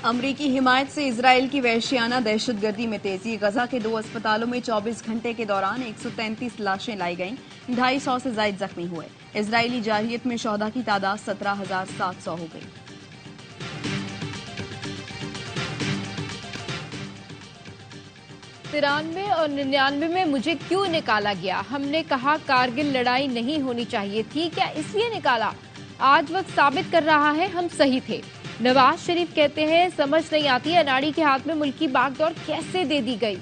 امریکی حمایت سے اسرائیل کی وحشیانہ دہشت گردی میں تیزی. غزہ کے 2 اسپتالوں میں 24 گھنٹے کے دوران 133 لاشیں لائی گئیں. 250 سے زائد زخمی ہوئے. اسرائیلی جارحیت میں شہداء کی تعداد 17,700 ہو گئی. ترانوے اور 99 میں مجھے کیوں نکالا گیا؟ ہم نے کہا کارگل لڑائی نہیں ہونی چاہیے تھی، کیا اس لیے نکالا؟ آج وقت ثابت کر رہا ہے ہم صحیح تھے. نواز شریف کہتے ہیں سمجھ نہیں آتی اناڑی کے ہاتھ میں ملک کی باغ دوڑ کیسے دے دی گئی.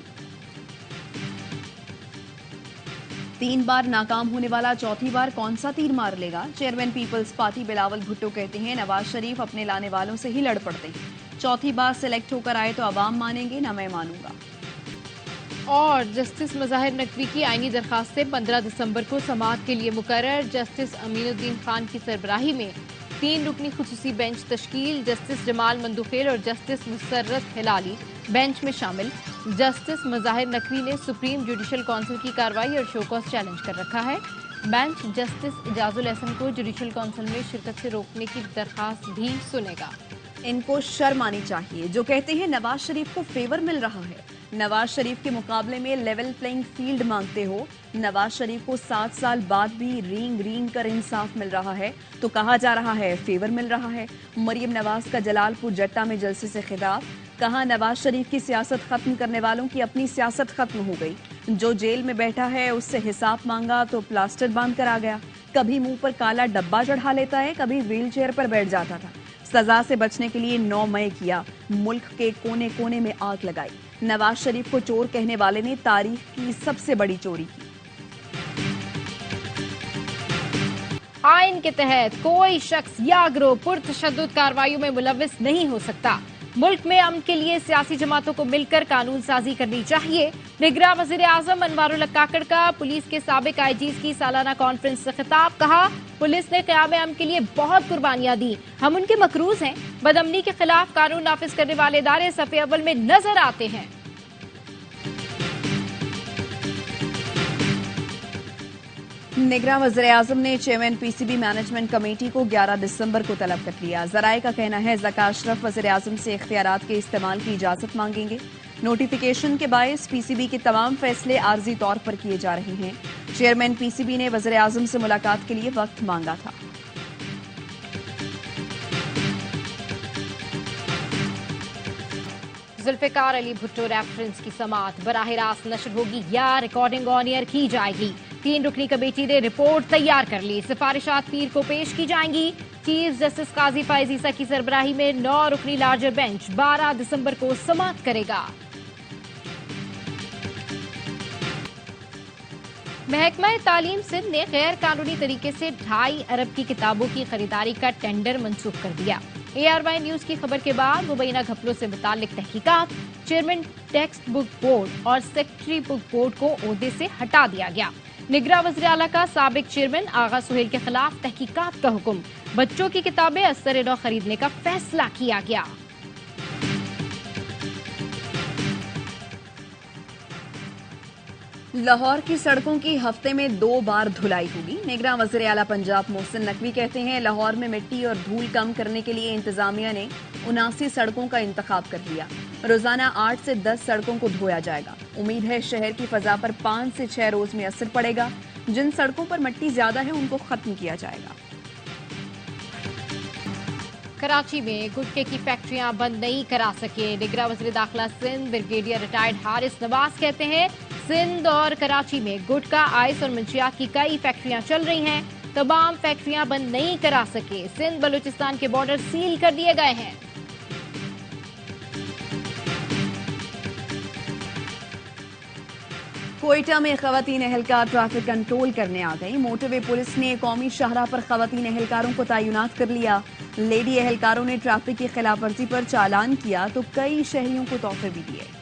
3 بار ناکام ہونے والا چوتھی بار کون سا تیر مار لے گا؟ چیئرمین پیپلز پارٹی بلاول بھٹو کہتے ہیں نواز شریف اپنے لانے والوں سے ہی لڑ پڑتے ہیں. چوتھی بار سلیکٹ ہو کر آئے تو عوام مانیں گے نہ میں مانوں گا. اور جسٹس مظاہر نقوی کی آئینی درخواستیں 15 دسمبر کو سماعت کے لیے مقرر. جسٹس امین الدین خان کی سربراہی میں 3 رکنی خصوصی بینچ تشکیل. جسٹس جمال مندوخیل اور جسٹس مسرت ہلالی بینچ میں شامل. جسٹس مظاہر نقوی نے سپریم جوڈیشل کونسل کی کارروائی اور شو کاز چیلنج کر رکھا ہے. بینچ جسٹس اعجاز الاحسن کو جوڈیشل کونسل میں شرکت سے روکنے کی درخواست بھی سنے گا. ان کو شرم آنی چاہیے جو کہتے ہیں نواز شریف کو فیور مل رہا ہے. نواز شریف کے مقابلے میں لیول پلینگ فیلڈ مانگتے ہو. نواز شریف کو 7 سال بعد بھی رینگ کر انصاف مل رہا ہے تو کہا جا رہا ہے فیور مل رہا ہے. مریم نواز کا جلال پور جٹا میں جلسے سے خطاب. کہا نواز شریف کی سیاست ختم کرنے والوں کی اپنی سیاست ختم ہو گئی. جو جیل میں بیٹھا ہے اس سے حساب مانگا تو پلاسٹر باندھ کر آ گیا. کبھی منہ پر کالا ڈبہ چڑھا لیتا ہے، کبھی ویل چیئر پر بیٹھ جاتا تھا. سزا سے بچنے کے لیے 9 مئی کیا. ملک کے کونے کونے میں آگ لگائی. نواز شریف کو چور کہنے والے نے تاریخ کی سب سے بڑی چوری کی. آئین کے تحت کوئی شخص یا گروہ پرتشدد کارروائیوں میں ملوث نہیں ہو سکتا. ملک میں امن کے لیے سیاسی جماعتوں کو مل کر قانون سازی کرنی چاہیے. نگراں وزیر اعظم انوار الحق کاکڑ کا پولیس کے سابق آئی جیز کی سالانہ کانفرنس سے خطاب. کہا پولیس نے قیام امن کے لیے بہت قربانیاں دی، ہم ان کے مقروض ہیں. بدامنی کے خلاف قانون نافذ کرنے والے ادارے صف اول میں نظر آتے ہیں. نگراں وزیر اعظم نے chairman P C B management committee کو 11 دسمبر کو طلب کر لیا. ذرائع کا کہنا ہے ذکا اشرف وزیر اعظم سے اختیارات کے استعمال کی اجازت مانگیں گے. نوٹیفیکیشن کے باعث پی سی بی کے تمام فیصلے عارضی طور پر کیے جا رہے ہیں. چیئرمین پی سی بی نے وزیر اعظم سے ملاقات کے لیے وقت مانگا تھا. ذوالفقار علی بھٹو ریفرنس کی سماعت براہ راست نشر ہوگی یا ریکارڈنگ آن ایئر کی جائے گی. 3 رکنی کمیٹی نے رپورٹ تیار کر لی. سفارشات پیر کو پیش کی جائیں گی. چیف جسٹس قاضی فائز عیسیٰ کی سربراہی میں 9 رکنی لارجر بینچ 12 دسمبر کو سماعت کرے گا. محکمہ تعلیم سندھ نے غیر قانونی طریقے سے 2.5 ارب کی کتابوں کی خریداری کا ٹینڈر منسوخ کر دیا. ARY نیوز کی خبر کے بعد مبینہ گھپلوں سے متعلق تحقیقات. چیئرمین ٹیکسٹ بک بورڈ اور سیکرٹری بک بورڈ کو عہدے سے ہٹا دیا گیا. نگراں وزیر اعلیٰ کا سابق چیئرمین آغا سہیل کے خلاف تحقیقات کا حکم. بچوں کی کتابیں ازسر نو خریدنے کا فیصلہ کیا گیا. لاہور کی سڑکوں کی ہفتے میں 2 بار دھلائی ہوگی. نگراں وزیر اعلیٰ پنجاب محسن نقوی کہتے ہیں لاہور میں مٹی اور دھول کم کرنے کے لیے انتظامیہ نے 79 سڑکوں کا انتخاب کر لیا. روزانہ 8 سے 10 سڑکوں کو دھویا جائے گا. امید ہے شہر کی فضا پر 5 سے 6 روز میں اثر پڑے گا. جن سڑکوں پر مٹی زیادہ ہے ان کو ختم کیا جائے گا. کراچی میں گٹکے کی فیکٹریاں بند نہیں کرا سکے. نگراں وزیر داخلہ سندھ بریگیڈیئر ریٹائرڈ حارث نواز کہتے ہیں سندھ اور کراچی میں گٹکا آئس اور منشیات کی کئی فیکٹریاں چل رہی ہیں. تمام فیکٹریاں بند نہیں کرا سکے. سندھ بلوچستان کے بارڈر سیل کر دیے گئے ہیں. کوئٹہ میں خواتین اہلکار ٹریفک کنٹرول کرنے آ گئی. موٹر وے پولیس نے قومی شاہراہ پر خواتین اہلکاروں کو تعینات کر لیا. لیڈی اہلکاروں نے ٹریفک کی خلاف ورزی پر چالان کیا تو کئی شہریوں کو تحفے بھی دیے.